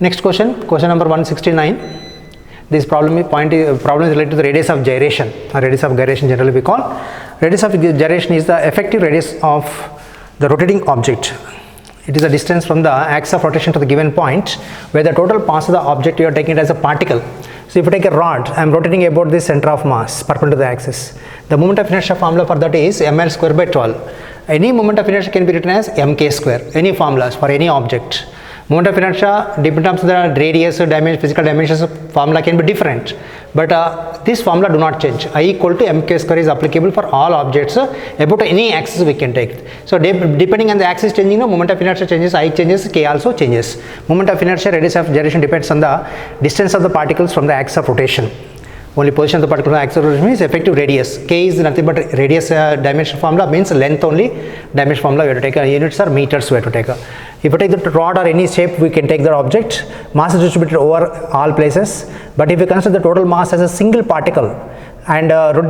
Next question, question number 169. This problem is related to the radius of gyration, or radius of gyration generally we call. Radius of gyration is the effective radius of the rotating object. It is the distance from the axis of rotation to the given point where the total mass of the object you are taking it as a particle. So if you take a rod, I am rotating about the center of mass perpendicular to the axis. The moment of inertia formula for that is ml square by 12. Any moment of inertia can be written as mk square. Any formulas for any object. Moment of inertia, in terms of the radius, physical dimensions, formula can be different. But this formula do not change. I equal to mk square is applicable for all objects about any axis we can take. So depending on the axis changing, moment of inertia changes, I changes, k also changes. Moment of inertia, radius of gyration depends on the distance of the particles from the axis of rotation. Only position of the particle axis of rotation is effective radius. K is nothing but radius dimension formula means length only. Dimension formula we have to take. Units are meters we have to take. If you take the rod or any shape, we can take the object. Mass is distributed over all places. But if you consider the total mass as a single particle and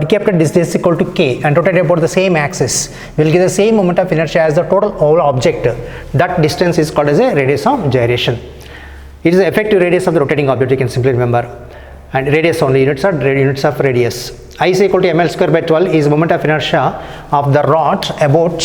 kept at distance equal to k and rotate about the same axis, we will get the same moment of inertia as the total whole object. That distance is called as a radius of gyration. It is the effective radius of the rotating object, you can simply remember. And radius only, units are units of radius. I is equal to ml square by 12 is moment of inertia of the rod about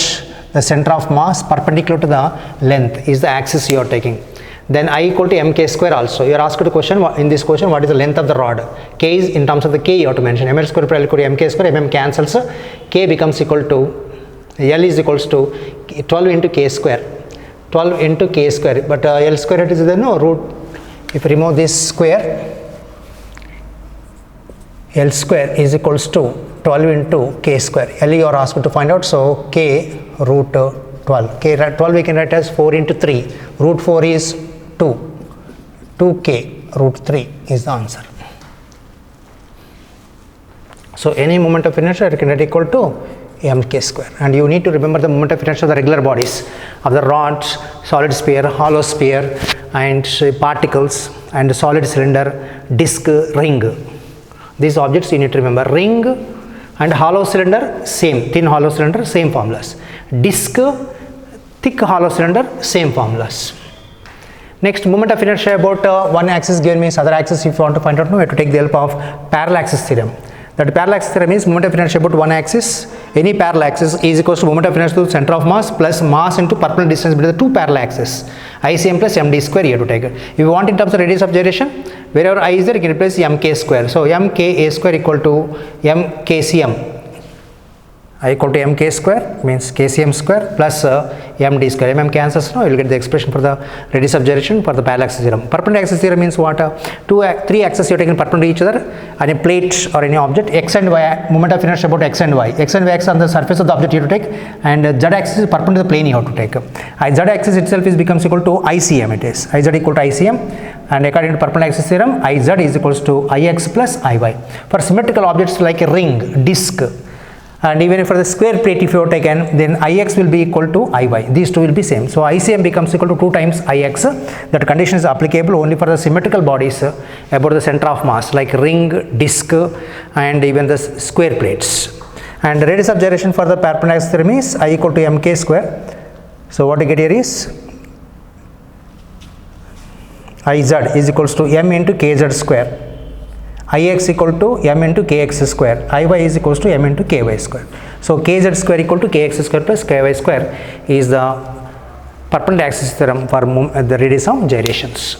the center of mass perpendicular to the length is the axis you are taking. Then I equal to mk square also. You are asked a question in this question, what is the length of the rod? K is in terms of the k you have to mention. Ml square by equal to mk square, mm cancels, k becomes equal to, L is equals to 12 into k square. 12 into k square, but L square is the root. If you remove this square, L square is equals to 12 into k square. L you are asked to find out, so k root 12. K 12 we can write as 4 into 3. Root 4 is 2. 2k root 3 is the answer. So any moment of inertia you can write equal to mk square. And you need to remember the moment of inertia of the regular bodies of the rod, solid sphere, hollow sphere, and particles, and solid cylinder, disc, ring. These objects you need to remember. Ring and hollow cylinder, same. Thin hollow cylinder, same formulas. Disc, thick hollow cylinder, same formulas. Next, moment of inertia about one axis given means other axis. If you want to find out, we have to take the help of parallax theorem. That parallax theorem is moment of inertia about one axis. Any parallel axis is equals to moment of inertia to the center of mass plus mass into perpendicular distance between the two parallel axes. ICM plus md square you have to take it. If you want in terms of radius of gyration, wherever I is there, you can replace mk square. So mka square equal to mkcm. I equal to mk square means kcm square plus md square. Mm cancels now, you will get the expression for the radius of gyration for the parallax theorem. Perpendicular axis theorem means what? Three axes you are taking perpendicular to each other and a plate or any object. X and y, moment of inertia about x and y. X and y axis on the surface of the object you have to take, and z axis is perpendicular to the plane you have to take. Z axis itself becomes equal to ICM, it is. Iz equal to ICM, and according to perpendicular axis theorem, Iz is equals to Ix plus Iy. For symmetrical objects like a ring, disc, and even for the square plate if you have taken, then Ix will be equal to Iy. These two will be same. So ICM becomes equal to 2 times Ix. That condition is applicable only for the symmetrical bodies about the center of mass like ring, disc, and even the square plates. And the radius of gyration for the perpendicular axis theorem is I equal to mk square. So what you get here is Iz is equals to m into kz square. Ix equal to m into kx square. Iy is equals to m into ky square. So kz square equal to kx square plus ky square is the perpendicular axis theorem for the radius of gyrations.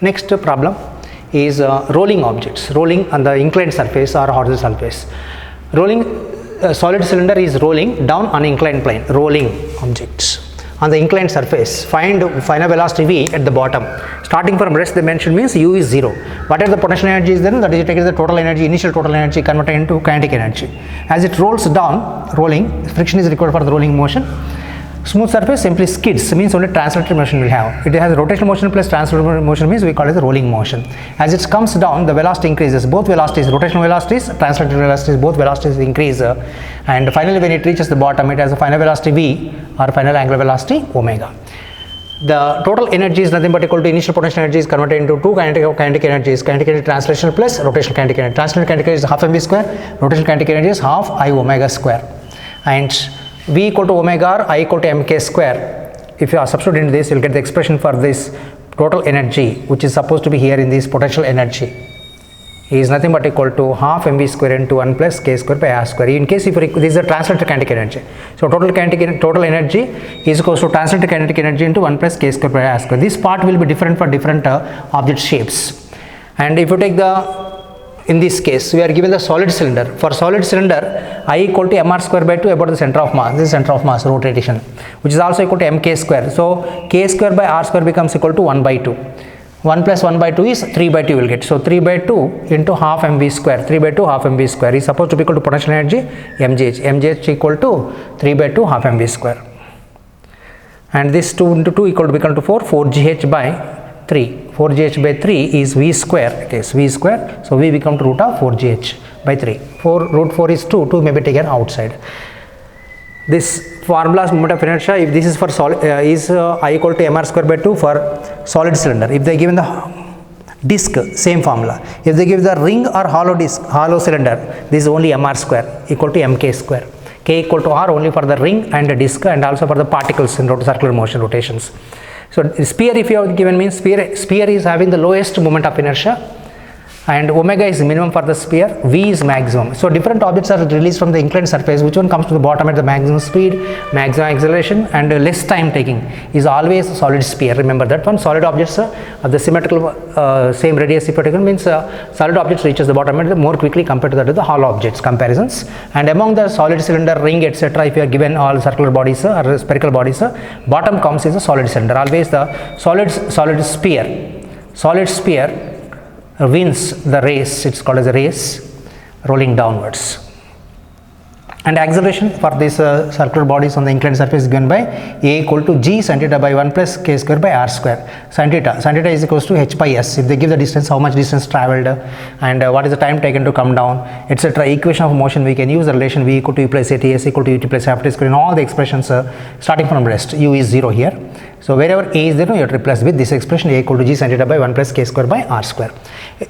Next problem is rolling objects. Rolling on the inclined surface or horizontal surface. Rolling solid cylinder is rolling down on inclined plane. Rolling objects on the inclined surface. Find final velocity v at the bottom. Starting from rest dimension means u is 0. Whatever the potential energy is then, that is taken as the total energy, initial total energy converted into kinetic energy. As it rolls down, rolling, friction is required for the rolling motion. Smooth surface simply skids, means only translatory motion will have. It has rotational motion plus translatory motion means we call it the rolling motion. As it comes down, the velocity increases. Both velocities, rotational velocities, translatory velocities, both velocities increase. And finally when it reaches the bottom, it has a final velocity v or final angular velocity omega. The total energy is nothing but equal to initial potential energy is converted into two kinetic energies. Kinetic energy translational plus rotational kinetic energy. Translational kinetic energy is half mv square, rotational kinetic energy is half I omega square. And v equal to omega or I equal to mk square. If you are substituting this, you will get the expression for this total energy which is supposed to be here in this potential energy is nothing but equal to half mv square into 1 plus k square by r square. In case if this is the translated kinetic energy, so total energy is equals to translated kinetic energy into 1 plus k square by r square. This part will be different for different object shapes. And if you take in this case we are given the solid cylinder. For solid cylinder, I equal to mr square by 2 about the center of mass. This is center of mass rotation, which is also equal to mk square. So k square by r square becomes equal to 1 by 2. 1 plus 1 by 2 is 3 by 2 you will get. So 3 by 2 into half mv square. 3 by 2 half mv square is supposed to be equal to potential energy mgh. mgh equal to 3 by 2 half mv square. And this 2 into 2 equal to 4. 4gh by 3. 4gh by 3 is v square. It is v square. So v become to root of 4gh by 3. 4 root 4 is 2. 2 may be taken outside. This formula's moment of inertia, if this is for solid, is I equal to mr square by 2 for solid cylinder. If they given the disc, same formula. If they give the ring or hollow cylinder, this is only mr square equal to mk square. K equal to r only for the ring and the disc, and also for the particles in circular motion rotations. So sphere, if you have given means sphere is having the lowest moment of inertia, and omega is minimum for the sphere, v is maximum. So different objects are released from the inclined surface. Which one comes to the bottom at the maximum speed, maximum acceleration, and less time taking is always solid sphere. Remember that one. Solid objects of the symmetrical same radius if taken means solid objects reaches the bottom at more quickly compared to that of the hollow objects comparisons. And among the solid cylinder, ring, etc., if you are given all circular bodies or spherical bodies, bottom comes is a solid cylinder. Always the solid sphere wins the race. It's called as a race rolling downwards. And acceleration for these circular bodies on the inclined surface is given by a equal to g sin theta by 1 plus k square by r square. Sin theta is equals to h by s. If they give the distance, how much distance traveled, and what is the time taken to come down, etc. Equation of motion, we can use the relation v equal to u plus at, s equal to ut plus half t square in all the expressions starting from rest. U is 0 here. So wherever a is there, you have to replace with this expression a equal to g sin theta by 1 plus k square by r square.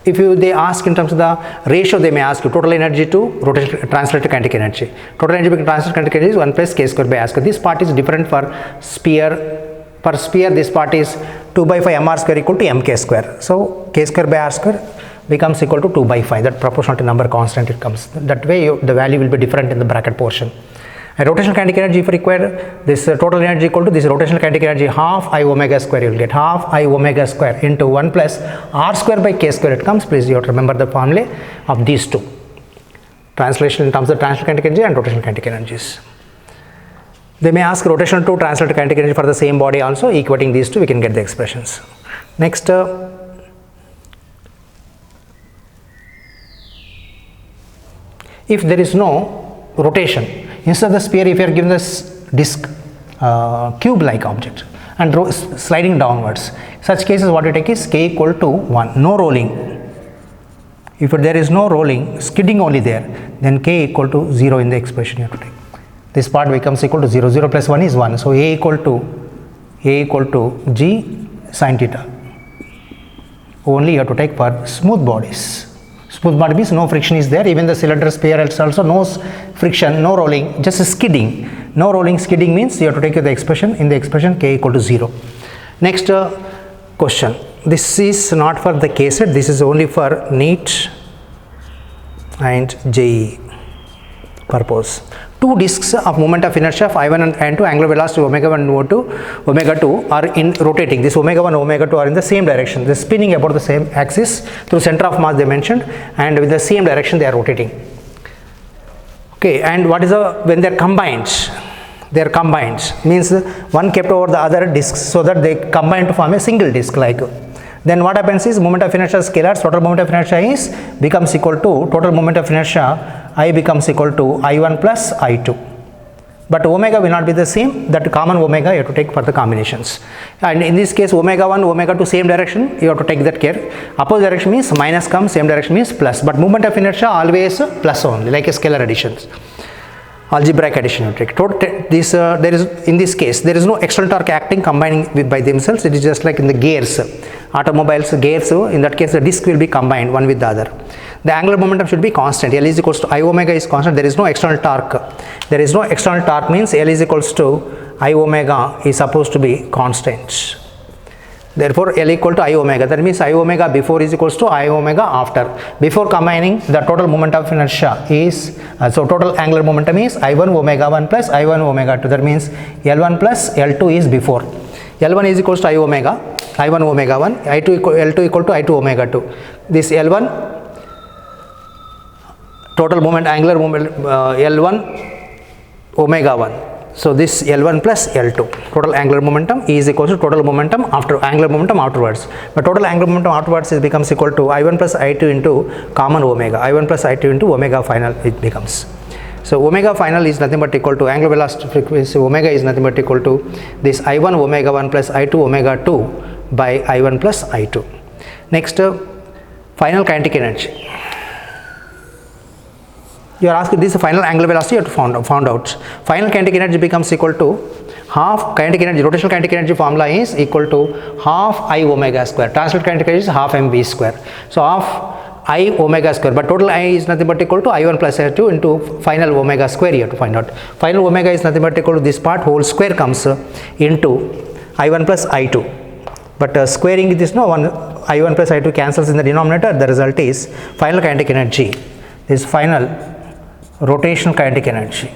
If they ask in terms of the ratio, they may ask you total energy to rotation translated kinetic energy. Total energy between translated kinetic energy is 1 plus k square by r square. This part is different for sphere. For sphere, this part is 2 by 5 mr square equal to mk square. So k square by r square becomes equal to 2 by 5. That proportional to number constant it comes. That way the value will be different in the bracket portion. And rotational kinetic energy, if required, this total energy equal to this rotational kinetic energy half I omega square. You will get half I omega square into 1 plus r square by k square. It comes. Please you have to remember the formula of these two. Translation in terms of translational kinetic energy and rotational kinetic energies. They may ask rotational to translated kinetic energy for the same body also. Equating these two, we can get the expressions. Next, if there is no rotation, instead of the sphere, if you are given this disc, cube-like object and sliding downwards, such cases what you take is k equal to 1, no rolling. If there is no rolling, skidding only there, then k equal to 0 in the expression you have to take. This part becomes equal to 0. 0 plus 1 is 1. So a equal to g sin theta. Only you have to take for smooth bodies. Smooth body means no friction is there. Even the cylinder sphere is also no friction, no rolling, just skidding. No rolling, skidding means you have to take the expression. In the expression k equal to 0. Next question. This is not for the KSET. This is only for NEET and JEE purpose. Two discs of moment of inertia of I1 and I2, angular velocity omega 1 and omega 2 are in rotating. This omega 1 and omega 2 are in the same direction. They are spinning about the same axis through center of mass they mentioned, and with the same direction they are rotating. Okay, and what is when they are combined? They are combined means one kept over the other discs so that they combine to form a single disc like. Then what happens is moment of inertia scalars, total moment of inertia becomes equal to total moment of inertia I becomes equal to I1 plus I2. But omega will not be the same. That common omega you have to take for the combinations. And in this case omega 1, omega 2 same direction, you have to take that care. Opposite direction means minus comes, same direction means plus. But moment of inertia always plus only, like a scalar additions. Algebraic addition you take. This there is in this case there is no external torque acting combining with by themselves. It is just like in the gears, automobiles gears. In that case the disc will be combined one with the other. The angular momentum should be constant. L is equals to I omega is constant. There is no external torque. There is no external torque means L is equals to I omega is supposed to be constant. Therefore, L equal to I omega. That means I omega before is equals to I omega after. Before combining, the total moment of inertia is, so total angular momentum is I1 omega 1 plus I1 omega 2. That means L1 plus L2 is before. L1 is equals to I omega, I1 omega 1, L2 equal to I2 omega 2. This L1 total moment, angular moment, L1 omega 1. So this L1 plus L2 total angular momentum is equal to total momentum after angular momentum afterwards. But total angular momentum afterwards is becomes equal to I1 plus I2 into common omega. I1 plus I2 into omega final it becomes. So omega final is nothing but equal to angular velocity frequency omega is nothing but equal to this I1 omega 1 plus I2 omega 2 by I1 plus I2. Next final kinetic energy. You are asked this is the final angular velocity you have to found out. Final kinetic energy becomes equal to half kinetic energy, rotational kinetic energy formula is equal to half I omega square. Translated kinetic energy is half mv square. So half I omega square, but total I is nothing but equal to I1 plus I2 into final omega square you have to find out. Final omega is nothing but equal to this part whole square comes into I1 plus I2. But squaring this no one I1 plus I2 cancels in the denominator. The result is final kinetic energy. This final rotational kinetic energy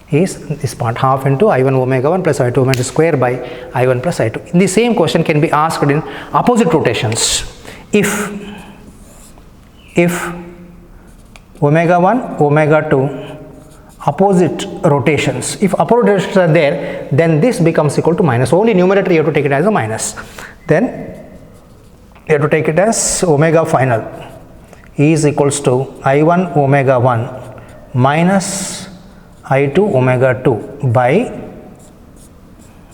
is this part half into I1 omega 1 plus I2 omega square by I1 plus I2. The same question can be asked in opposite rotations. If omega 1 omega 2 opposite rotations, if opposite rotations are there, then this becomes equal to minus. Only numerator you have to take it as a minus. Then you have to take it as omega final is equals to I1 omega 1 minus I2 omega 2 by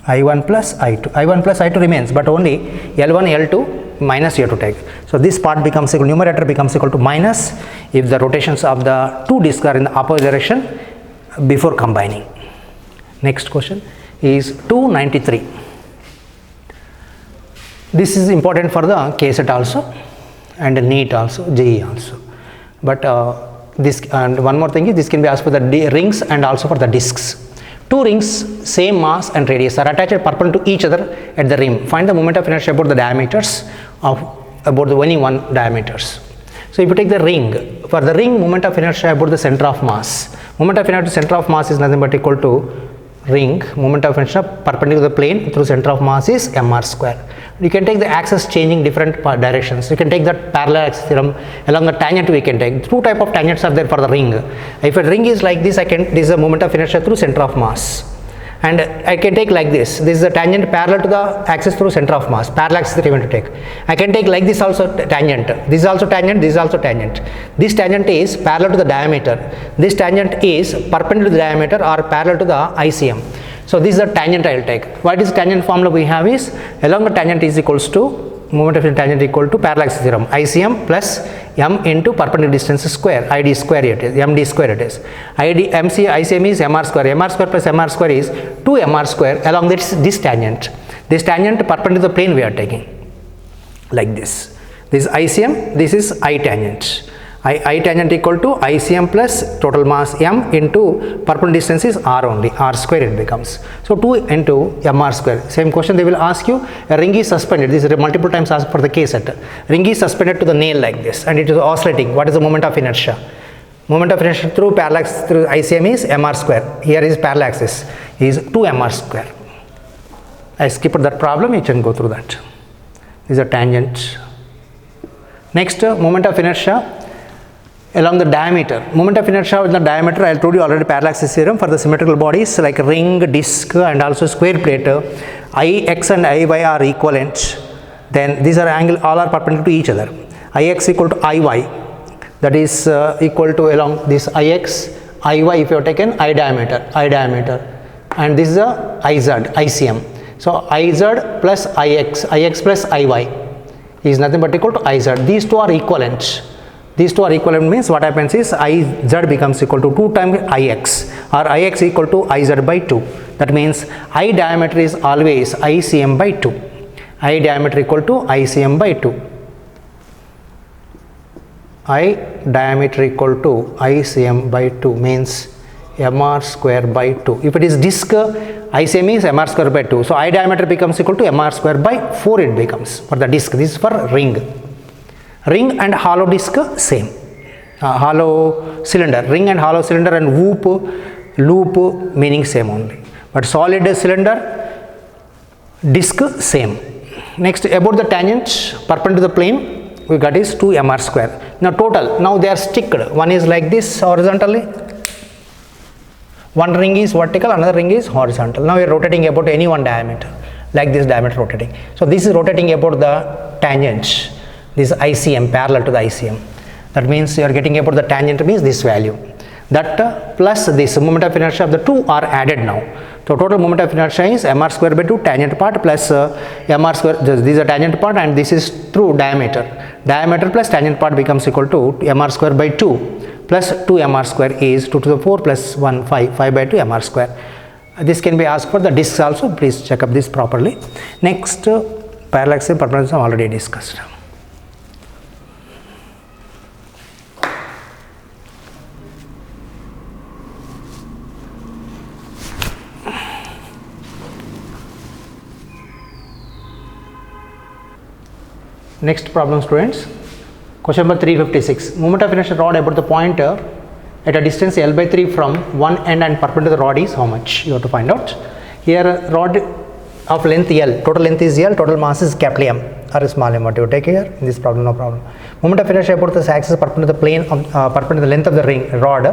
I1 plus I2. I1 plus I2 remains, but only L1 L2 minus you have to take. So this part becomes equal, numerator becomes equal to minus if the rotations of the two discs are in the opposite direction before combining. Next question is 293. This is important for the KSET also and NEET also, JEE also. But this and one more thing is this can be asked for the rings and also for the discs. Two rings same mass and radius are attached perpendicular to each other at the rim. Find the moment of inertia about the diameters of about the only one diameters. So if you take the ring, for the ring moment of inertia about the center of mass. Moment of inertia to center of mass is nothing but equal to ring moment of inertia perpendicular to the plane through center of mass is mr square. You can take the axis changing different directions. You can take that parallel axis theorem along the tangent. We can take two type of tangents are there for the ring. If a ring is like this, this is a moment of inertia through center of mass, and I can take like this. This is a tangent parallel to the axis through center of mass. Parallel axis that I want to take. I can take like this also tangent. This is also tangent. This is also tangent. This tangent is parallel to the diameter. This tangent is perpendicular to the diameter or parallel to the ICM. So this is the tangent I will take. What is tangent formula we have is along the tangent is equals to moment of tangent equal to parallel axis theorem. ICM plus m into perpendicular distance square. ID square it is. MD square it is. ICM is mr square. Mr square plus mr square is 2 mr square along this tangent. This tangent perpendicular to the plane we are taking like this. This is ICM. This is I tangent. I tangent equal to ICM plus total mass m into perpendicular distance is r only, r square it becomes. So 2 into mr square. Same question they will ask you, a ring is suspended. This is multiple times asked for the KSET. Ring is suspended to the nail like this and it is oscillating. What is the moment of inertia? Moment of inertia through parallel axis through ICM is mr square. Here is parallel axis is 2 mr square. I skipped that problem, you can go through that. This is a tangent. Next moment of inertia along the diameter. Moment of inertia with the diameter, I told you already parallel axis theorem for the symmetrical bodies like ring, disc and also square plate. Ix and Iy are equivalent. Then these are angle, all are perpendicular to each other. Ix equal to Iy, that is equal to along this Ix, Iy if you have taken I diameter, and this is a Iz, ICM. So Iz plus Ix plus Iy is nothing but equal to Iz. These two are equivalent. These two are equivalent means what happens is Iz becomes equal to 2 times Ix or Ix equal to Iz by 2. That means I diameter is always ICM by 2. I diameter equal to ICM by 2. I diameter equal to ICM by 2 means mr square by 2. If it is disc, ICM is mr square by 2. So I diameter becomes equal to mr square by 4 it becomes for the disc. This is for ring. Ring and hollow disc same. Hollow cylinder, ring and hollow cylinder and loop meaning same only. But solid cylinder, disc same. Next about the tangent perpendicular to the plane we got is 2 mr square. Now total, now they are sticked. One is like this horizontally. One ring is vertical, another ring is horizontal. Now we are rotating about any one diameter, like this diameter rotating. So this is rotating about the tangent. This is ICM, parallel to the ICM. That means you are getting about the tangent means this value. That plus this moment of inertia of the two are added now. So total moment of inertia is mr square by 2 tangent part plus mr square. This is a tangent part and this is through diameter. Diameter plus tangent part becomes equal to mr square by 2 plus 2 mr square is 2 to the 4 plus 1 5 by 2 mr square. This can be asked for the discs also. Please check up this properly. Next parallax and perpendicular already discussed. Next problem, students. Question number 356. Moment of inertia rod about the point at a distance L by 3 from one end and perpendicular to the rod is how much? You have to find out. Here rod of length L, total length is L, total mass is capital M or small m. What you take here in this problem, no problem. Moment of inertia about this axis perpendicular to the plane of perpendicular to the length of the ring rod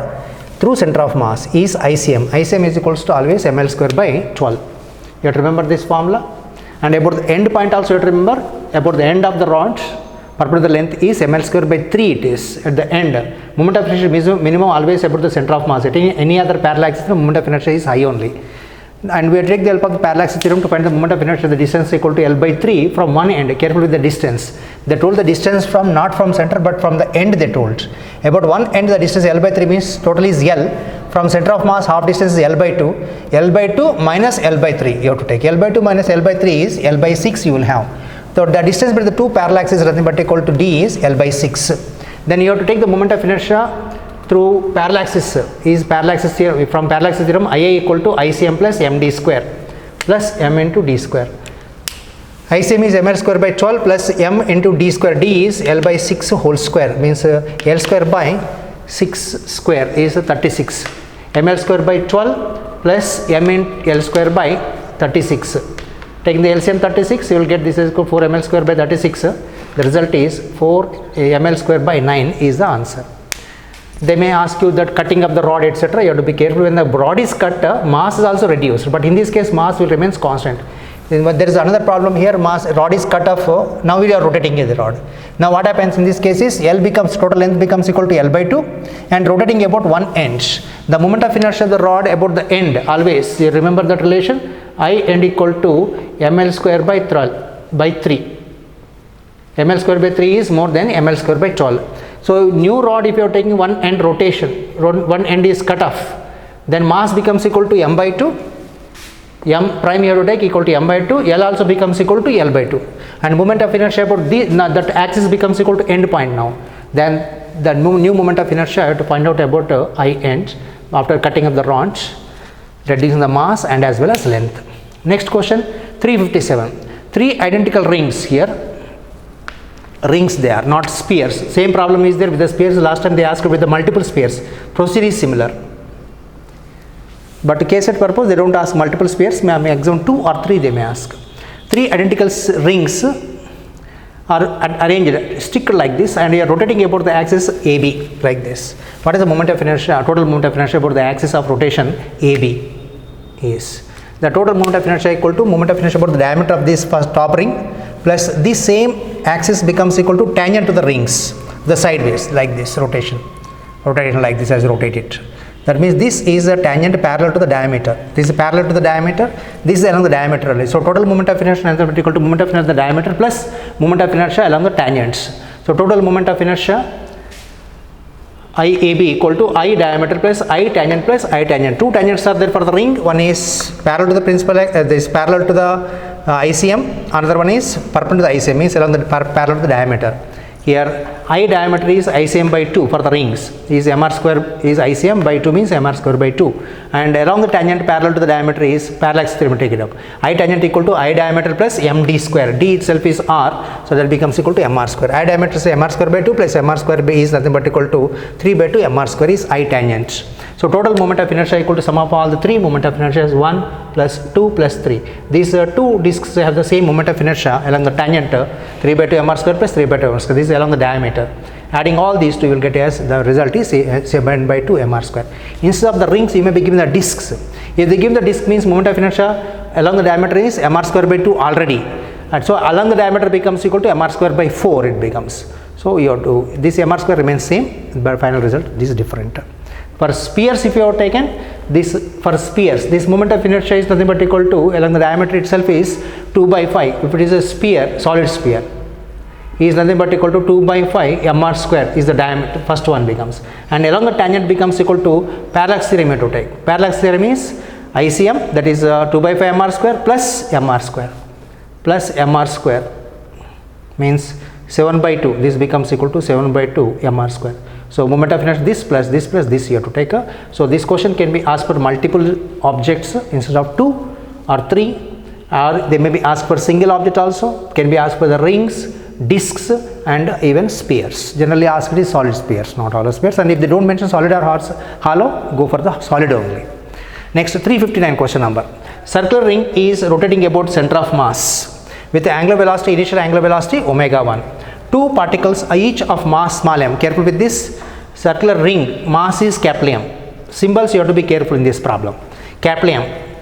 through center of mass is ICM. ICM is equals to always ml square by 12. You have to remember this formula. And about the end point also you have to remember, about the end of the rod perpendicular length is ml square by 3 it is at the end. Moment of inertia minimum always about the center of mass. At any other parallax the moment of inertia is high only. And we take the help of the parallax theorem to find the moment of inertia, the distance equal to L by 3 from one end. Careful with the distance. They told the distance from not from center but from the end they told. About one end the distance L by 3 means total is L. From center of mass half distance is L by 2. L by 2 minus L by 3 you have to take. L by 2 minus L by 3 is L by 6 you will have. So the distance between the two parallaxes is nothing but equal to D is L by 6. Then you have to take the moment of inertia through parallaxes is parallaxes theorem. From parallaxes theorem Ia equal to ICM plus MD square plus M into D square. ICM is ml square by 12 plus M into D square. D is L by 6 whole square means L square by 6 square is 36. ml square by 12 plus M in L square by 36. Taking the LCM 36 you will get this is equal to 4 ml square by 36. The result is 4 ml square by 9 is the answer. They may ask you that cutting of the rod etc. You have to be careful when the rod is cut, mass is also reduced, but in this case mass will remain constant. But there is another problem here, mass rod is cut off, now we are rotating the rod. Now what happens in this case is L becomes total length becomes equal to L by 2 and rotating about one end. The moment of inertia of the rod about the end always, you remember that relation, I end equal to ml square by 3. ml square by 3 is more than ml square by 12. So new rod if you are taking one end rotation, one end is cut off, then mass becomes equal to m by 2, m prime you have to take equal to m by 2, L also becomes equal to L by 2 and moment of inertia about that axis becomes equal to end point now. Then the new moment of inertia I have to find out about I end after cutting of the rod, reducing the mass and as well as length. Next question 357. 3 identical rings here. Rings they are not spheres. Same problem is there with the spheres. Last time they asked with the multiple spheres. Procedure is similar, but to case set purpose they don't ask multiple spheres. May exam 2 or 3 they may ask. 3 identical rings are arranged stick like this and you are rotating about the axis AB like this. What is the moment of inertia? Total moment of inertia about the axis of rotation AB is the total moment of inertia equal to moment of inertia about the diameter of this first top ring plus this same axis becomes equal to tangent to the rings, the sideways like this rotation like this as rotate it. That means this is a tangent parallel to the diameter. This is parallel to the diameter. This is along the diameter only. So total moment of inertia is equal to moment of inertia the diameter plus moment of inertia along the tangents. So total moment of inertia IAB equal to I diameter plus I tangent plus I tangent. Two tangents are there for the ring. One is parallel to the principal, this parallel to the ICM. Another one is perpendicular to the ICM, means along the parallel to the diameter. Here I diameter is ICM by 2 for the rings, is mr square is ICM by 2 means mr square by 2, and along the tangent parallel to the diameter is parallax theorem, take it up. I tangent equal to I diameter plus md square, d itself is r, so that becomes equal to mr square. I diameter is mr square by 2 plus mr square by is nothing but equal to 3 by 2 mr square is I tangent. So total moment of inertia equal to sum of all the three moment of inertia is 1 plus 2 plus 3. These two discs have the same moment of inertia along the tangent, 3 by 2 mr square plus 3 by 2 mr square. This is along the diameter. Adding all these two, you will get as the result is 7 by 2 mr square. Instead of the rings, you may be given the discs. If they give the disc, means moment of inertia along the diameter is mr square by 2 already, and so along the diameter becomes equal to mr square by 4 it becomes. So you have to, this mr square remains same, but final result this is different. For spheres, if you have taken this, for spheres this moment of inertia is nothing but equal to, along the diameter itself is 2 by 5. If it is a sphere, solid sphere, is nothing but equal to 2 by 5 mr square is the diameter, first one becomes, and along the tangent becomes equal to parallax theorem to take. Parallax theorem is ICM, that is 2 by 5 mr square plus mr square plus mr square means 7 by 2, this becomes equal to 7 by 2 mr square. So moment of inertia this plus this plus this you have to take. So this question can be asked for multiple objects instead of 2 or 3, or they may be asked for single object also, can be asked for the rings, discs and even spheres. Generally asked is solid spheres, not hollow spheres, and if they don't mention solid or hollow, go for the solid only. Next 359 question number. Circular ring is rotating about center of mass with the angular velocity, initial angular velocity omega 1. Two particles are each of mass small m. Careful with this. Circular ring, mass is capital M. Symbols you have to be careful in this problem. Capital M.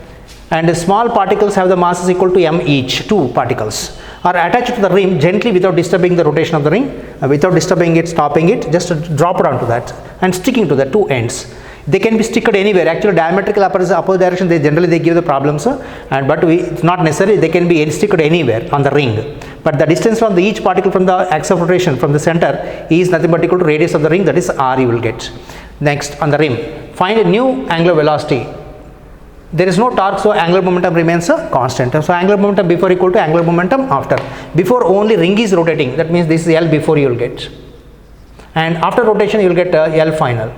And small particles have the masses equal to m each. Two particles are attached to the ring gently without disturbing the rotation of the ring, without disturbing it, stopping it, just drop it onto that and sticking to the two ends. They can be sticked anywhere. Actually diametrical opposite direction, they generally they give the problems, and but it's not necessary, they can be sticked anywhere on the ring. But the distance from each particle from the axis of rotation from the center is nothing but equal to radius of the ring, that is r you will get. Next on the rim, find a new angular velocity. There is no torque, so angular momentum remains a constant. So angular momentum before equal to angular momentum after. Before only ring is rotating, that means this is L before you will get, and after rotation you will get L final.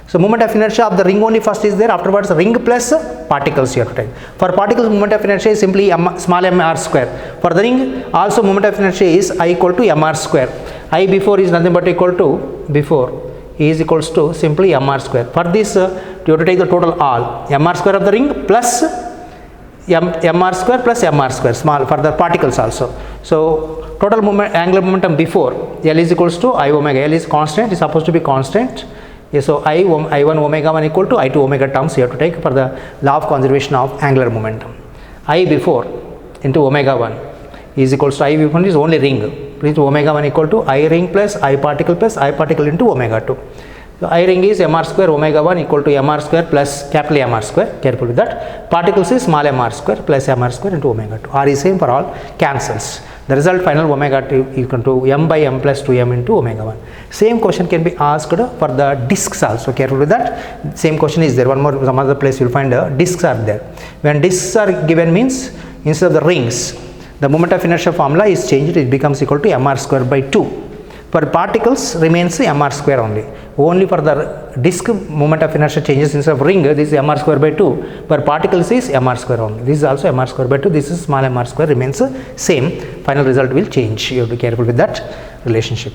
So moment of inertia of the ring only first is there, afterwards ring plus particles you have to take. For particles moment of inertia is simply small m r square. For the ring also moment of inertia is I equal to m r square. I before is nothing but equal to, before is equals to simply m r square. For this you have to take the total all m r square of the ring plus m r square plus m r square small for the particles also. So total moment, angular momentum before L is equals to I omega. L is constant, is supposed to be constant. Yes, so I1 omega 1 equal to I2 omega terms you have to take for the law of conservation of angular momentum. I before into omega 1 is equals to I before is only ring. Please omega 1 equal to I ring plus I particle into omega 2. So I ring is mr square omega 1 equal to mr square plus capital M r square. Careful with that. Particles is small m r square plus m r square into omega 2. R is same for all, cancels. The result final omega 2 equal to m by m plus 2m into omega 1. Same question can be asked for the discs also. Careful with that. Same question is there. One more, some other place you will find discs are there. When discs are given means instead of the rings, the moment of inertia formula is changed. It becomes equal to mr square by 2. For particles remains mr square only. Only for the disc moment of inertia changes instead of ring, this is mr square by 2. For particles is mr square only. This is also mr square by 2. This is small mr square remains same. Final result will change. You have to be careful with that relationship.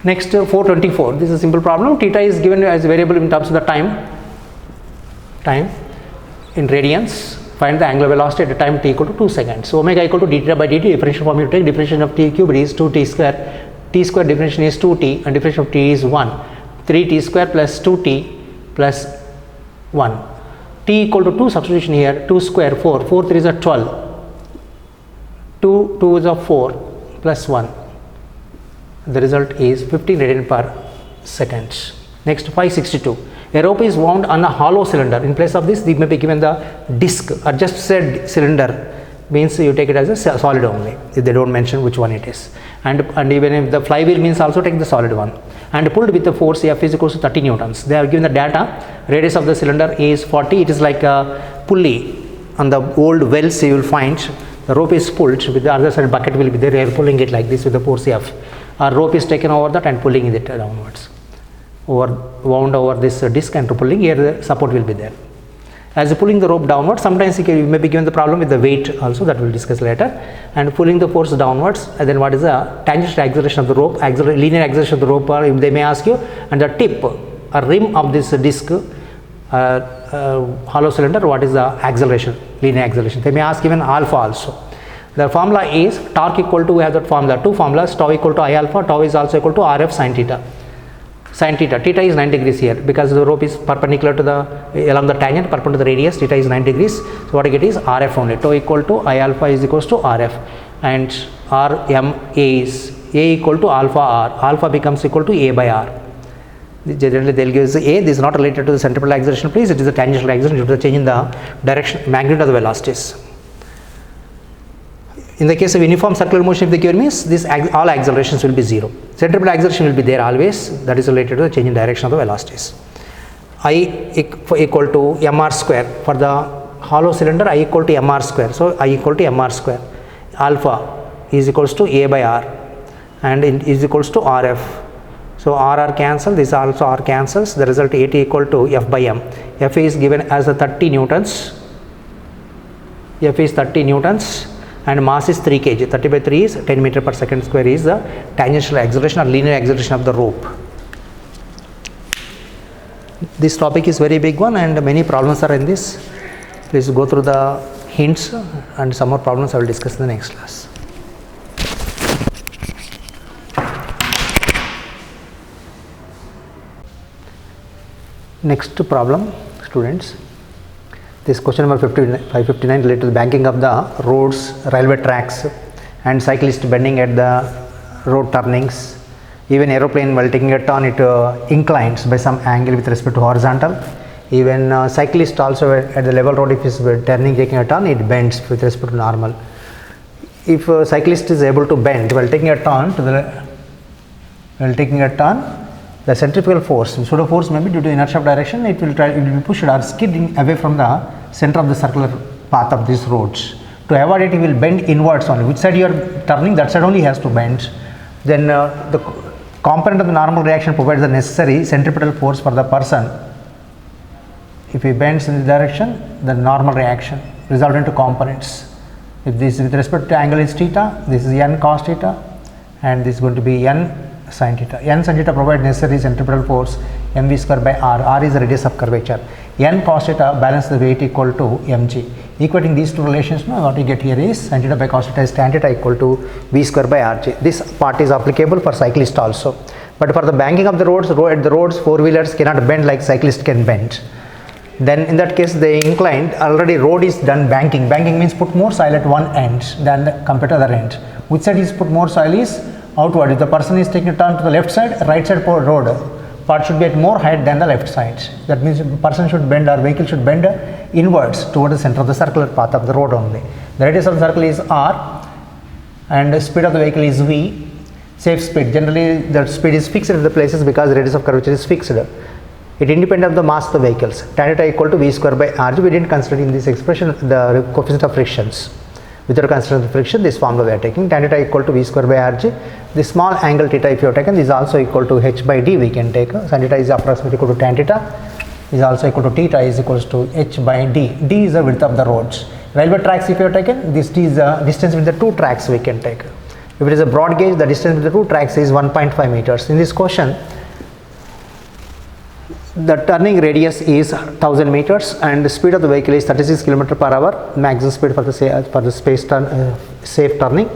Next 424. This is a simple problem. Theta is given as a variable in terms of the time in radians. Find the angular velocity at a time t equal to 2 seconds. So omega equal to d theta by dt. Differential form you take, differential of t cube is 2t square. T square differential is 2t and differential of t is 1. 3t square plus 2t plus 1. T equal to 2, substitution here, 2 square 4. 4 3 is a 12. 2 is a 4 plus 1. The result is 15 radian per second. Next 562. A rope is wound on a hollow cylinder. In place of this, they may be given the disc or just said cylinder, means you take it as a solid only if they don't mention which one it is. And even if the flywheel means also take the solid one. And pulled with the force F is equals to 30 newtons. They have given the data. Radius of the cylinder is 40. It is like a pulley on the old wells you will find. The rope is pulled with the other side bucket will be there. They are pulling it like this with the force F. A rope is taken over that and pulling it downwards, wound over this disc and pulling, here the support will be there. As you're pulling the rope downwards, sometimes you may be given the problem with the weight also, that we'll discuss later, and pulling the force downwards, and then what is the tangential acceleration of the rope, linear acceleration of the rope, or they may ask you, and the tip or rim of this disc, hollow cylinder, what is the acceleration, linear acceleration. They may ask even alpha also. The formula is torque equal to, we have that formula, two formulas, tau equal to I alpha, tau is also equal to RF sin theta. Sin theta, theta is 9 degrees here because the rope is perpendicular to the, along the tangent, perpendicular to the radius, theta is 9 degrees. So what I get is RF only, tau equal to I alpha is equals to RF, and Rm is A equal to alpha R, alpha becomes equal to A by R. Generally they will give A, this is not related to the centripetal acceleration please, it is the tangential acceleration due to the change in the direction, magnitude of the velocities. In the case of uniform circular motion, if they give me, this all accelerations will be 0. Centripetal acceleration will be there always, that is related to the change in direction of the velocities. I equal to mr square, for the hollow cylinder I equal to mr square, so I equal to mr square. Alpha is equals to A by R and it is equals to RF. So RR cancel, this also R cancels, the result AT equal to F by M. F is given as a 30 newtons, F is 30 newtons and mass is 3 kg, 30 by 3 is 10 meter per second square is the tangential acceleration or linear acceleration of the rope. This topic is very big one and many problems are in this. Please go through the hints and some more problems I will discuss in the next class. Next problem, students. This question number 559 related to the banking of the roads, railway tracks and cyclist bending at the road turnings. Even aeroplane while taking a turn it inclines by some angle with respect to horizontal. Even cyclist also at the level road, if he is turning taking a turn, it bends with respect to normal. If a cyclist is able to bend while taking a turn the centrifugal force, pseudo force may be due to inertia of direction, it will be pushed or skidding away from the center of the circular path of these roads. To avoid it, he will bend inwards only. Which side you are turning, that side only has to bend. Then the component of the normal reaction provides the necessary centripetal force for the person. If he bends in the direction, the normal reaction result into components. If this with respect to angle is theta, this is n cos theta and this is going to be n sin theta. N sin theta provides necessary centripetal force mv square by r. R is the radius of curvature. N cos theta balance the weight equal to mg. Equating these two relations, now what you get here is sin theta by cos theta is tan theta equal to v square by rg. This part is applicable for cyclist also. But for the banking of the roads, at the roads, four-wheelers cannot bend like cyclist can bend. Then in that case they inclined, already road is done banking. Banking means put more soil at one end than compared to the other end. Which side is put more soil is outward. If the person is taking a turn to the left side, right side road part should be at more height than the left side. That means the person should bend or vehicle should bend inwards toward the center of the circular path of the road only. The radius of the circle is r and the speed of the vehicle is v. Safe speed, generally the speed is fixed at the places because the radius of curvature is fixed. It independent of the mass of the vehicles. Tan theta equal to v square by rg. We didn't consider in this expression the coefficient of frictions. Without considering the friction, this formula we are taking. Tan theta equal to v square by rg. The small angle theta if you have taken, this is also equal to h by d we can take. Sin theta is approximately equal to tan theta. Is also equal to theta is equals to h by d. D is the width of the roads. Railway tracks if you have taken, this d is the distance with the two tracks we can take. If it is a broad gauge, the distance with the two tracks is 1.5 meters. In this question, the turning radius is 1000 meters and the speed of the vehicle is 36 km per hour. Maximum speed for the safe turning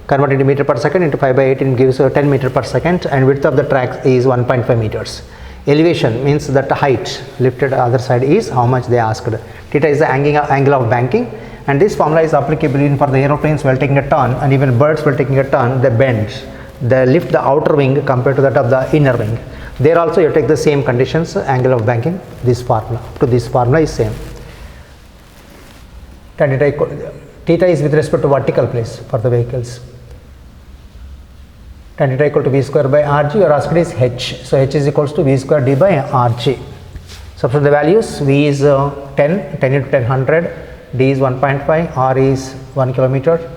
converted into meter per second into 5 by 18 gives 10 meter per second and width of the track is 1.5 meters. Elevation means that the height lifted other side is how much they asked. Theta is the angle of banking and this formula is applicable even for the aeroplanes while taking a turn and even birds while taking a turn, they bend. They lift the outer wing compared to that of the inner wing. There also you take the same conditions, angle of banking, this formula, up to this formula is same. Theta is with respect to vertical place for the vehicles. Tan theta equal to v square by rg, your asked is h. So h is equals to v square d by rg. Substitute the values, v is 10 into 10 100, d is 1.5, r is 1 kilometer,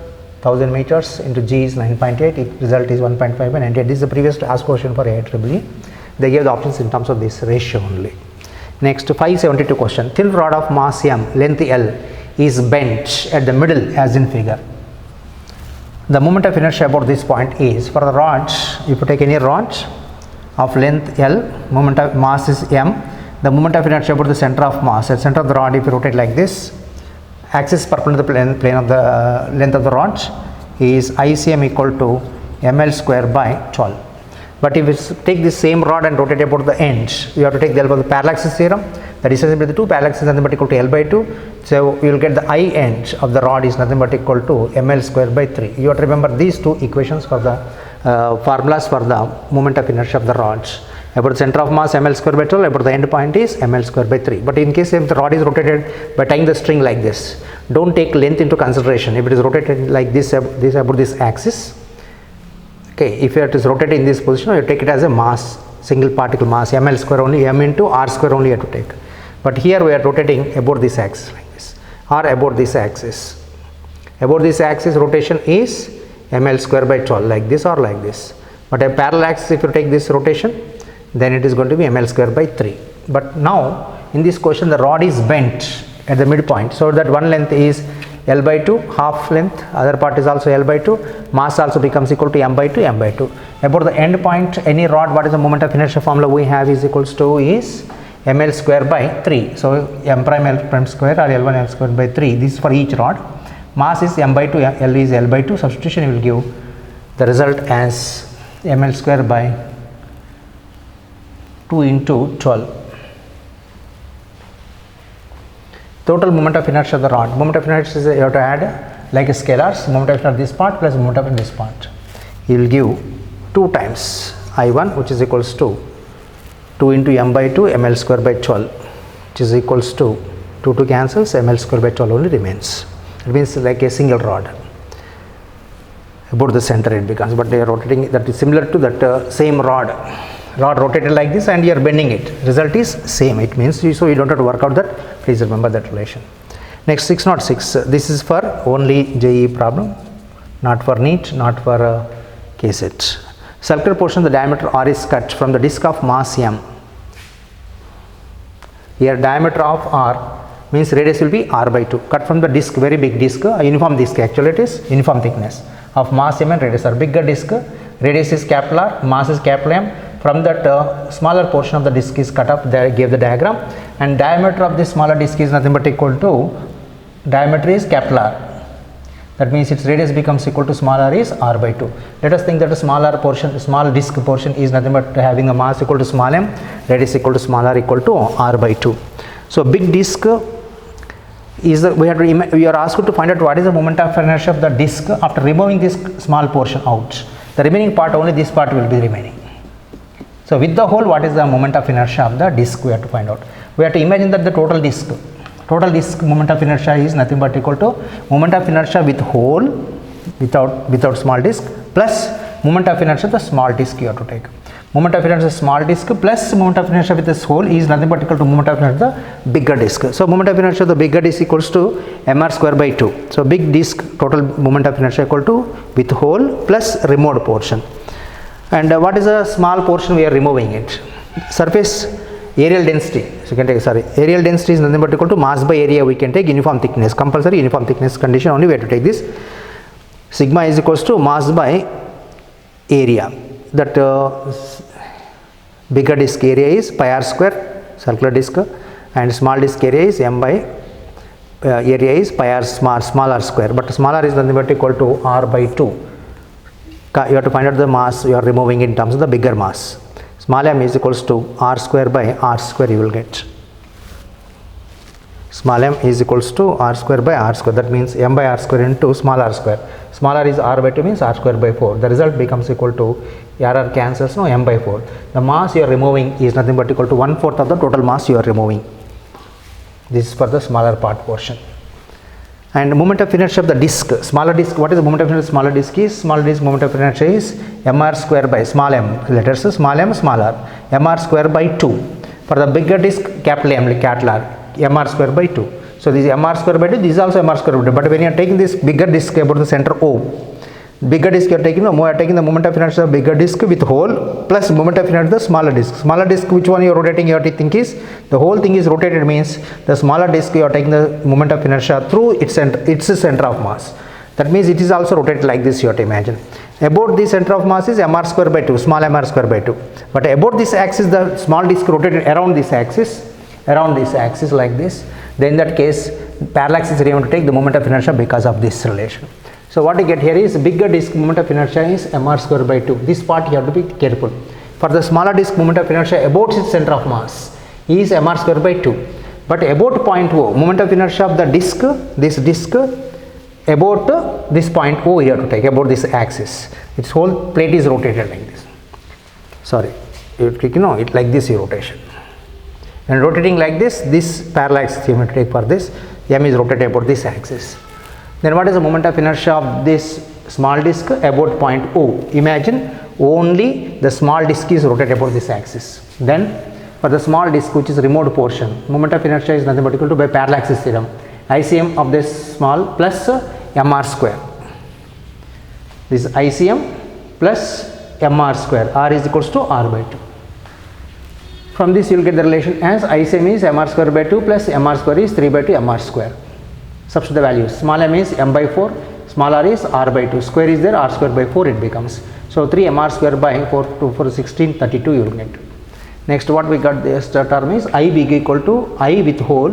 1000 meters into G is 9.8, result is 1.5 and 98. This is the previous asked question for IEEE. They gave the options in terms of this ratio only. Next, 572 question. Thin rod of mass M, length L is bent at the middle as in figure. The moment of inertia about this point is, for the rod, if you take any rod of length L, moment of mass is M, the moment of inertia about the center of mass, at center of the rod, if you rotate like this, axis perpendicular to the plane of the length of the rod is ICM equal to ml square by 12. But if you take this same rod and rotate about the end, you have to take the help of the parallax theorem. The distance between the two parallax is nothing but equal to L by 2. So you will get the I end of the rod is nothing but equal to ml square by 3. You have to remember these two equations for the formulas for the moment of inertia of the rods. About the center of mass ml square by 12, about the end point is ml square by 3. But in case if the rod is rotated by tying the string like this, don't take length into consideration. If it is rotated like this about this axis, okay, if it is rotated in this position, you take it as a mass, single particle mass, ml square only, m into r square only you have to take. But here we are rotating about this axis like this, or about this axis. About this axis rotation is ml square by 12 like this or like this. But a parallel axis, if you take this rotation, then it is going to be ml square by 3. But now in this question the rod is bent at the midpoint, so that one length is L by 2, half length, other part is also L by 2, mass also becomes equal to m by 2, m by 2. About the end point, any rod, what is the moment of inertia formula we have is equals to is ml square by 3. So m prime L prime square or L1 L square by 3, this is for each rod. Mass is m by 2, L is L by 2, substitution will give the result as ml square by 2 into 12. Total moment of inertia of the rod. Moment of inertia is you have to add like a scalars, moment of inertia of this part plus moment of inertia of this part. He will give 2 times I1, which is equals to 2 into m by 2 ml square by 12, which is equals to 2 cancels, ml square by 12 only remains. It means like a single rod. About the center it becomes, but they are rotating, that is similar to that same rod rotated like this and you are bending it, result is same. It means so you don't have to work out that, please remember that relation. Next, 606, this is for only JEE problem, not for NEET, not for KSET. Circular portion of the diameter R is cut from the disk of mass M. Here diameter of R means radius will be R by 2, cut from the disk, very big disk, a uniform disk, actually it is uniform thickness of mass M and radius R. Bigger disk, radius is capital R, mass is capital M. From that smaller portion of the disk is cut up, they gave the diagram, and diameter of this smaller disk is nothing but equal to, diameter is capital R. That means its radius becomes equal to small r is R by 2. Let us think that a smaller portion, small disk portion is nothing but having a mass equal to small m, radius equal to small r equal to R by 2. So big disk is the, we are asked to find out what is the moment of inertia of the disk after removing this small portion out. The remaining part, only this part will be remaining. So with the whole, what is the moment of inertia of the disk we have to find out. We have to imagine that the total disk moment of inertia is nothing but equal to moment of inertia with whole, without small disk, plus moment of inertia the small disk you have to take. Moment of inertia small disk plus moment of inertia with this whole is nothing but equal to moment of inertia the bigger disk. So moment of inertia of the bigger disk equals to mr square by 2. So big disk total moment of inertia equal to with whole plus removed portion. And what is a small portion we are removing it? Surface areal density. So you can take, areal density is nothing but equal to mass by area. We can take uniform thickness, compulsory uniform thickness condition only we have to take this. Sigma is equals to mass by area. That bigger disk area is pi r square, circular disk, and small disk area is m by area is pi r small r square. But small r is nothing but equal to R by 2. You have to find out the mass you are removing in terms of the bigger mass. Small m is equals to R square by R square you will get. Small m is equals to R square by R square. That means m by R square into small r square. Small r is R by 2 means R square by 4. The result becomes equal to r cancels, no, m by 4. The mass you are removing is nothing but equal to 1/4 of the total mass you are removing. This is for the smaller part portion. And moment of inertia of the disk, smaller disk, what is the moment of inertia? Smaller disk is, smaller disk moment of inertia is mr square by small m, letters small m, small r, mr square by 2. For the bigger disk, capital M, capital R, mr square by 2. So this is mr square by 2, this is also mr square by 2, but when you are taking this bigger disk about the center O, bigger disk you are taking, the moment of inertia of bigger disk with hole plus moment of inertia of the smaller disk. Smaller disk, which one you are rotating, you have to think is, the whole thing is rotated means the smaller disk you are taking the moment of inertia through its center of mass. That means it is also rotated like this, you have to imagine. About the center of mass is mr square by 2, small mr square by 2. But about this axis, the small disk rotated around this axis like this. Then in that case, parallax is going to take the moment of inertia because of this relation. So what you get here is bigger disk moment of inertia is mr square by 2. This part you have to be careful. For the smaller disk moment of inertia about its center of mass is mr square by 2. But about point O, moment of inertia of the disk, this disk about this point O here to take, about this axis. Its whole plate is rotated like this. Sorry, you know it like this rotation. And rotating like this parallax you have to take for this, m is rotated about this axis. Then what is the moment of inertia of this small disk about point O? Imagine only the small disk is rotated about this axis. Then for the small disk, which is remote portion, moment of inertia is nothing but equal to by parallax theorem, ICM of this small plus mr square. This is ICM plus mr square, r is equals to r by 2. From this you will get the relation as ICM is mr square by 2 plus mr square is 3 by 2 mr square. Substitute the values. Small m is m by 4, small r is r by 2, square is there, r square by 4 it becomes. So 3 mr square by 4 to 4 16 32 you will get. Next what we got, this term is I big equal to I with hole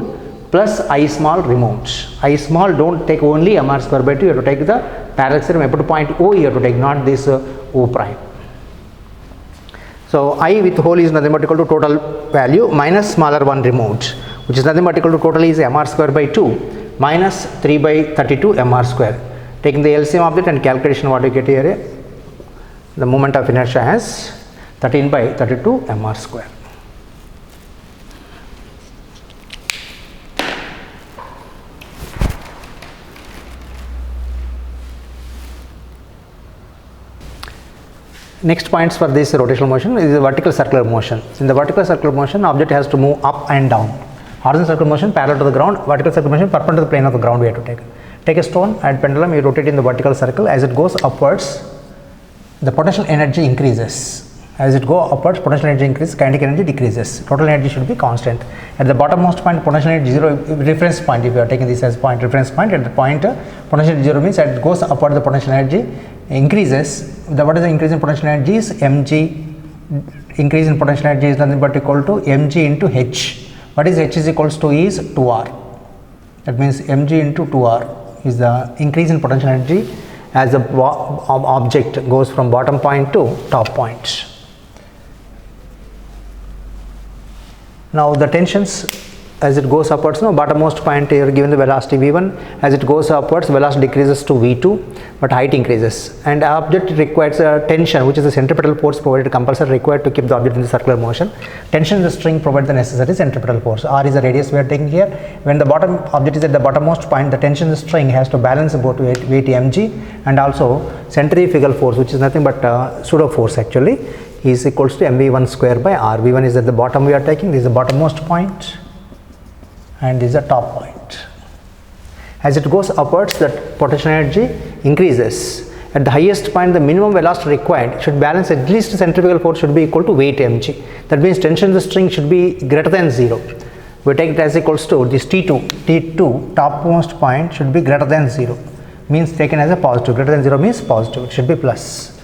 plus I small remote. I small don't take only mr square by 2, you have to take the parallax theorem up to point O you have to take, not this O prime. So I with hole is nothing but equal to total value minus smaller one remote, which is nothing but equal to total is mr square by 2 minus 3 by 32 mr square. Taking the LCM of it and calculation, what you get here, the moment of inertia as 13 by 32 mr square. Next points for this rotational motion is the vertical circular motion. In the vertical circular motion, object has to move up and down. Horizontal circular motion parallel to the ground, vertical circular motion perpendicular to the plane of the ground we have to take. Take a stone and pendulum, you rotate in the vertical circle. As it goes upwards, the potential energy increases. As it goes upwards, potential energy increases, kinetic energy decreases. Total energy should be constant. At the bottommost point, potential energy 0, reference point, if you are taking this as point, reference point, at the point potential energy 0 means as it goes upward, the potential energy increases. What is the increase in potential energy is mg. Increase in potential energy is nothing but equal to mg into h. What is h is equals to is 2r. That means mg into 2r is the increase in potential energy as the object goes from bottom point to top point. Now the tensions as it goes upwards, bottommost point here given the velocity v1, as it goes upwards velocity decreases to v2 but height increases, and object requires a tension, which is the centripetal force provided compulsory required to keep the object in the circular motion. Tension in the string provides the necessary centripetal force. R is the radius we are taking here. When the bottom object is at the bottommost point, the tension in the string has to balance both weight mg and also centrifugal force, which is nothing but pseudo force actually, is equals to mv1 square by r. v1 is at the bottom we are taking, this is the bottommost point and this is the top point. As it goes upwards, that potential energy increases. At the highest point, the minimum velocity required should balance, at least centrifugal force should be equal to weight mg. That means tension in the string should be greater than 0. We take it as equals to this T2 topmost point should be greater than 0, means taken as a positive. Greater than 0 means positive, it should be plus.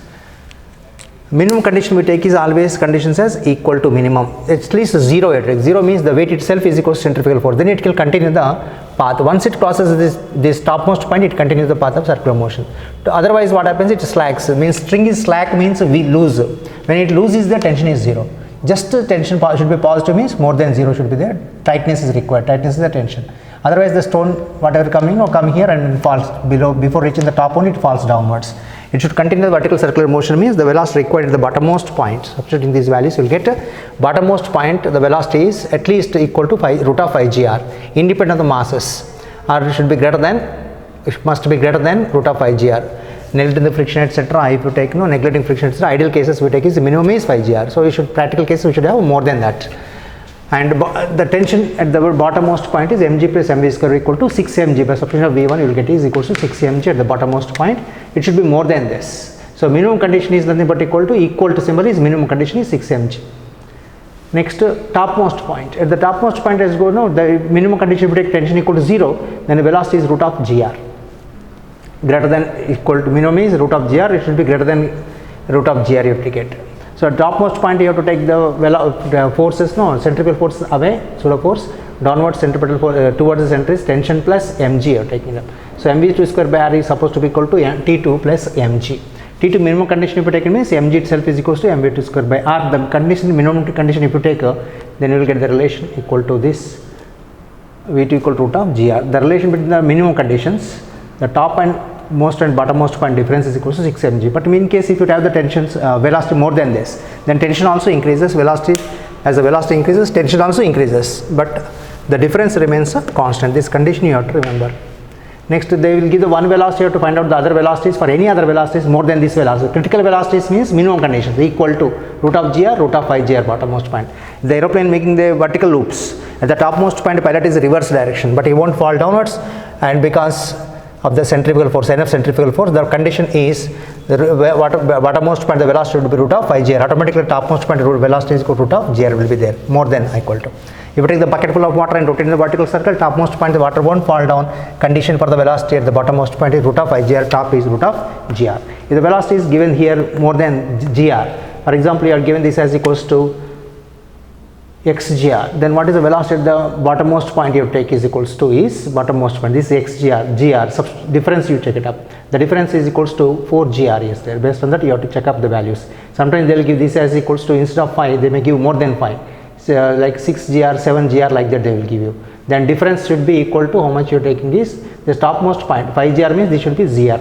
Minimum condition we take is always conditions as equal to minimum, at least 0. 0 means the weight itself is equal to centrifugal force, then it will continue the path. Once it crosses this topmost point, it continues the path of circular motion. Otherwise what happens, it slacks, means string is slack means we lose. When it loses, the tension is 0. Just tension should be positive means more than 0 should be there. Tightness is required, tightness is the tension. Otherwise the stone whatever coming come here and falls below, before reaching the top one it falls downwards. It should continue the vertical circular motion means the velocity required at the bottommost point. Substituting these values, you will get bottommost point, the velocity is at least equal to root of 5gr, independent of the masses, or it should be greater than, it must be greater than root of 5gr. Neglecting the friction etc. If you take neglecting friction etc. Ideal cases we take is the minimum is 5gr. So you should, practical cases we should have more than that. and the tension at the bottommost point is mg plus mv square equal to 6 mg. By substitution of v1 you will get is equals to 6 mg at the bottommost point. It should be more than this. So minimum condition is nothing but equal to symbol is minimum condition is 6 mg. Next, topmost point. At the topmost point, as go now, the minimum condition, if you take tension equal to 0, then the velocity is root of gr. Greater than equal to minimum is root of gr, it should be greater than root of gr you have to get. So at topmost point you have to take the forces, no, centripetal force away, pseudo force, downward centripetal force towards the center is tension plus mg you are taking up. So mv2 square by r is supposed to be equal to T2 plus mg. T2 minimum condition if you take means mg itself is equals to mv2 square by r. The condition, minimum condition if you take, then you will get the relation equal to this v2 equal to root of gr. The relation between the minimum conditions, the top and most and bottommost point difference is equal to 6 mg. But in case if you have the tensions velocity more than this, then tension also increases, velocity, as the velocity increases, tension also increases, but the difference remains a constant. This condition you have to remember. Next, they will give the one velocity, you have to find out the other velocities for any other velocities more than this velocity. Critical velocities means minimum conditions equal to root of gr, root of 5 gr bottommost point. The aeroplane making the vertical loops, at the topmost point pilot is reverse direction, but he won't fall downwards, and because of the centrifugal force, enough centrifugal force, the condition is the bottommost point the velocity would be root of 5 gr. Automatically topmost point velocity is equal to root of gr will be there, more than equal to. If you take the bucket full of water and rotate in the vertical circle, topmost point the water won't fall down. Condition for the velocity at the bottommost point is root of 5 gr, top is root of gr. If the velocity is given here more than gr, for example you are given this as equals to xgr, then what is the velocity at the bottommost point you take is equals to is bottommost point, this is xgr, difference you check it up, the difference is equals to 4 gr is there. Based on that you have to check up the values. Sometimes they will give this as equals to, instead of 5 they may give more than 5, so like 6 gr, 7 gr, like that they will give you. Then difference should be equal to how much you are taking is this topmost point, 5 gr means this should be gr,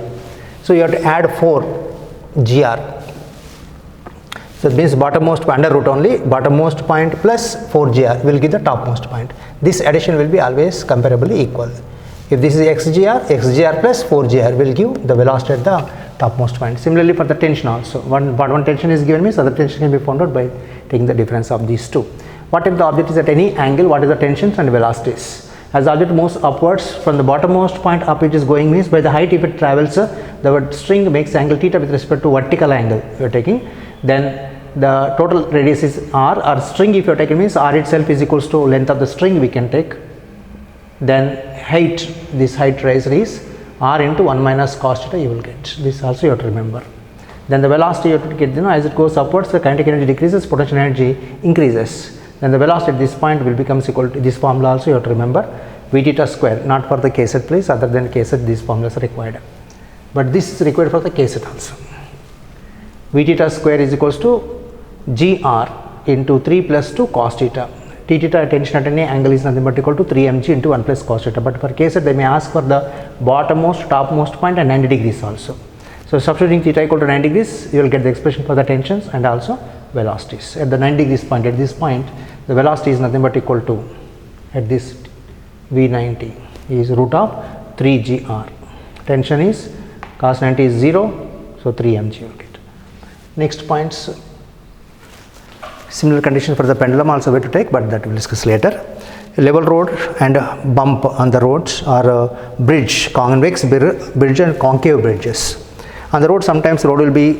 so you have to add 4 gr. So it means bottommost point under root only, bottommost point plus 4 gr will give the topmost point. This addition will be always comparably equal. If this is xgr plus 4 gr will give the velocity at the topmost point. Similarly for the tension also, one tension is given means other tension can be found out by taking the difference of these two. What if the object is at any angle, what is the tensions and velocities? As the object moves upwards from the bottommost point up, it is going means by the height if it travels, the string makes angle theta with respect to vertical angle you are taking. Then the total radius is r, or string if you are taking means r itself is equals to length of the string we can take. Then height, this height raised is r into 1 minus cos theta you will get. This also you have to remember. Then the velocity you have to get, as it goes upwards the kinetic energy decreases, potential energy increases. Then the velocity at this point will becomes equal to this formula also you have to remember, v theta square, not for the k set please, other than k set these formulas are required. But this is required for the k set also. V theta square is equals to gr into 3 plus 2 cos theta. T theta tension at any angle is nothing but equal to 3 mg into 1 plus cos theta. But for k set they may ask for the bottommost, topmost point and 90 degrees also. So substituting theta equal to 90 degrees, you will get the expression for the tensions and also velocities. At the 90 degrees point, at this point, the velocity is nothing but equal to, at this V90 is root of 3 gr. Tension is cos 90 is 0, so 3 mg you will get. Next points, similar condition for the pendulum also way to take, but that we will discuss later. A level road and a bump on the roads, or a bridge, convex bridge and concave bridges. On the road sometimes the road will be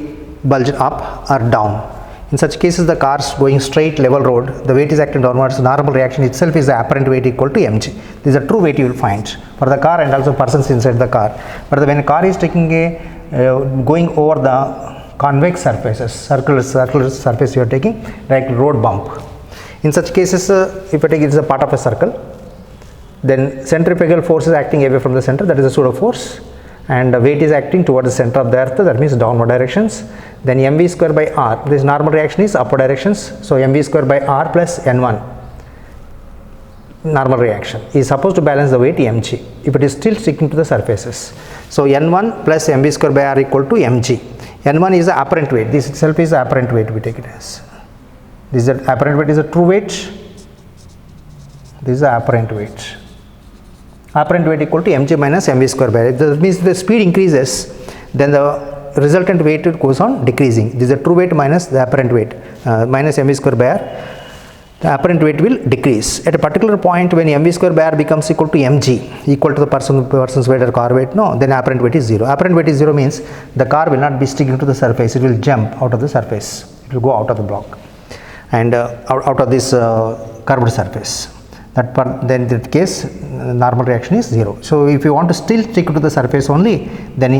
bulged up or down. In such cases the cars going straight level road, the weight is acting downwards, normal reaction itself is the apparent weight equal to mg. This is a true weight you will find for the car and also persons inside the car. But when a car is taking going over the convex surfaces, circular surface you are taking, like road bump. In such cases, if you take it is a part of a circle, then centrifugal force is acting away from the center, that is a pseudo force, and the weight is acting towards the center of the earth, that means downward directions. Then mv square by r, this normal reaction is upward directions, so mv square by r plus n1, normal reaction, is supposed to balance the weight mg if it is still sticking to the surfaces. So n1 plus mv square by r equal to mg. N1 is the apparent weight, this itself is the apparent weight we take it as. This is the apparent weight is a true weight, this is the apparent weight. Apparent weight equal to mg minus mv square by r. That means the speed increases, then the resultant weight goes on decreasing. This is the true weight minus the apparent weight, minus mv square by r. the apparent weight will decrease. At a particular point when mv square by r becomes equal to mg, equal to the person's weight or car weight, no, then apparent weight is 0. Apparent weight is 0 means the car will not be sticking to the surface, it will jump out of the surface, it will go out of the block and out of this curved surface. Then in that case normal reaction is 0. So if you want to still stick to the surface only, then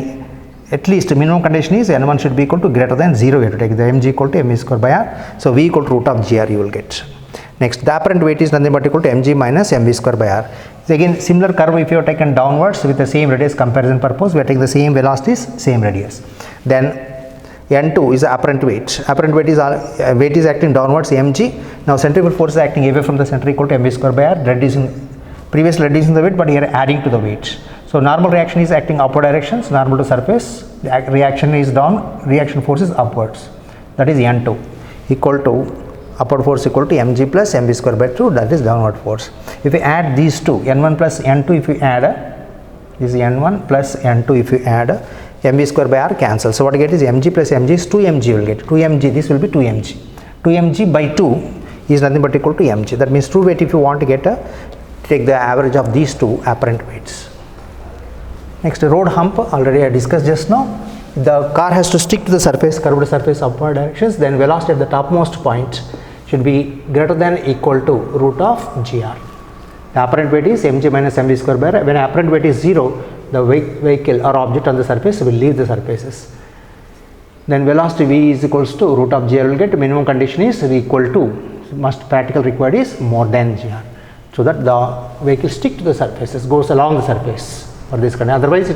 at least the minimum condition is n1 should be equal to greater than 0. You have to take the mg equal to mv square by r. So v equal to root of gr you will get. Next, the apparent weight is nothing but equal to mg minus mv square by r. So again similar curve, if you have taken downwards with the same radius comparison purpose, we are taking the same velocities, same radius. Then n2 is the apparent weight. Apparent weight is acting downwards mg. Now centrifugal force is acting away from the center equal to mv square by r, previously reducing the weight but here adding to the weight. So normal reaction is acting upward directions, normal to surface, the reaction is down, reaction force is upwards, that is n2 equal to upward force equal to mg plus mv square by 2, that is downward force. If we add these two, n1 plus n2, if we add this is n1 plus n2, if you add mv square by r cancel. So what you get is mg plus mg is 2mg, you will get 2mg, this will be 2mg. 2mg by 2 is nothing but equal to mg. That means true weight, if you want to get take the average of these two apparent weights. Next, road hump, already I discussed just now. The car has to stick to the surface, curved surface upward directions, then velocity at the topmost point should be greater than equal to root of gr. The apparent weight is mg minus mv square by r. When apparent weight is 0, the vehicle or object on the surface will leave the surfaces. Then velocity v is equals to root of gr will get, minimum condition is equal to, practical required is more than gr, so that the vehicle stick to the surfaces, goes along the surface for this condition. Otherwise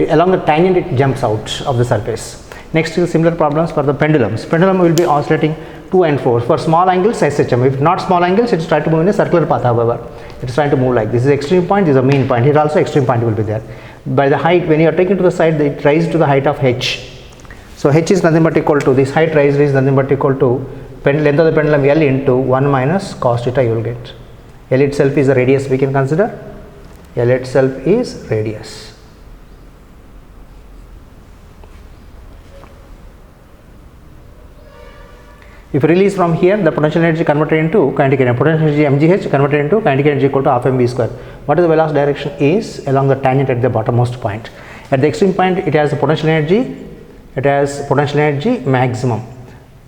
along the tangent it jumps out of the surface. Next is similar problems for the pendulums. Pendulum will be oscillating to and fro. For small angles SHM, if not small angles it is trying to move in a circular path, however it is trying to move like this. Is extreme point, this is a mean point, here also extreme point will be there. By the height, when you are taken to the side, it rises to the height of h. So h is nothing but equal to, this height rise is nothing but equal to length of the pendulum L into 1 minus cos theta you will get. L itself is the radius we can consider, L itself is radius. If release from here, the potential energy converted into kinetic energy, potential energy mgh converted into kinetic energy equal to half mv square. What is the velocity direction is along the tangent at the bottommost point. At the extreme point it has a potential energy, maximum,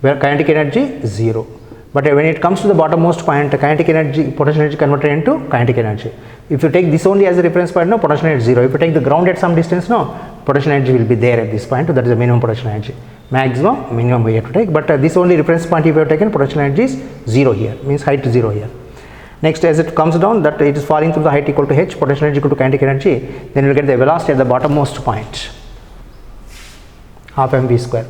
where kinetic energy 0. But when it comes to the bottommost point, the kinetic energy, potential energy converted into kinetic energy. If you take this only as a reference point, no, potential energy 0. If you take the ground at some distance, no, potential energy will be there at this point, that is the minimum potential energy. Maximum, minimum we have to take, but this only reference point if you have taken, potential energy is 0 here, means height 0 here. Next, as it comes down, that it is falling through the height equal to h, potential energy equal to kinetic energy, then you will get the velocity at the bottommost point, half mv square.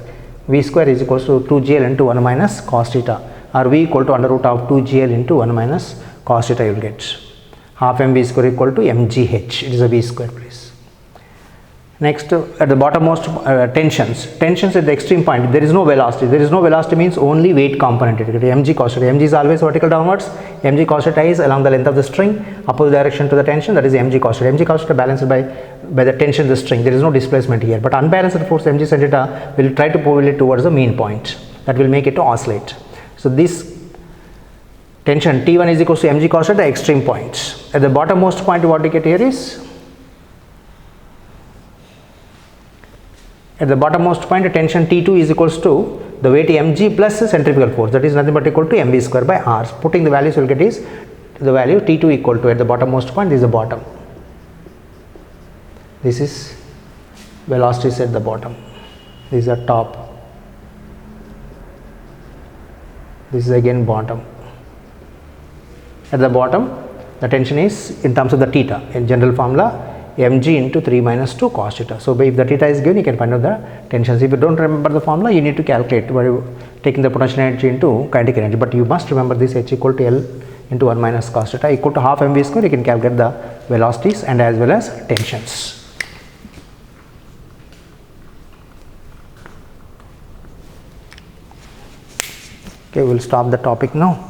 V square is equals to 2gl into 1 minus cos theta, or v equal to under root of 2gl into 1 minus cos theta you will get. Half mv square equal to mgh, it is a v square, please. Next, at the bottommost tensions at the extreme point, there is no velocity. There is no velocity means only weight component. Mg cos theta, mg is always vertical downwards, mg cos theta is along the length of the string, opposite direction to the tension, that is mg cos theta. Mg cos theta balanced by the tension of the string, there is no displacement here, but unbalanced force mg sin theta will try to pull it towards the mean point, that will make it to oscillate. So this tension T1 is equal to mg cos theta extreme points. At the bottommost point, what you get here is, at the bottommost point, tension T2 is equals to the weight mg plus centrifugal force, that is nothing but equal to mv square by r. Putting the values you will get is the value T2 equal to, at the bottommost point, this is the bottom, this is velocities at the bottom, this is the top, this is again bottom. At the bottom the tension is in terms of the theta, in general formula mg into 3 minus 2 cos theta. So if the theta is given, you can find out the tensions. If you don't remember the formula, you need to calculate by taking the potential energy into kinetic energy, but you must remember this h equal to L into 1 minus cos theta equal to half mv square. You can calculate the velocities and as well as tensions. Okay, we will stop the topic now.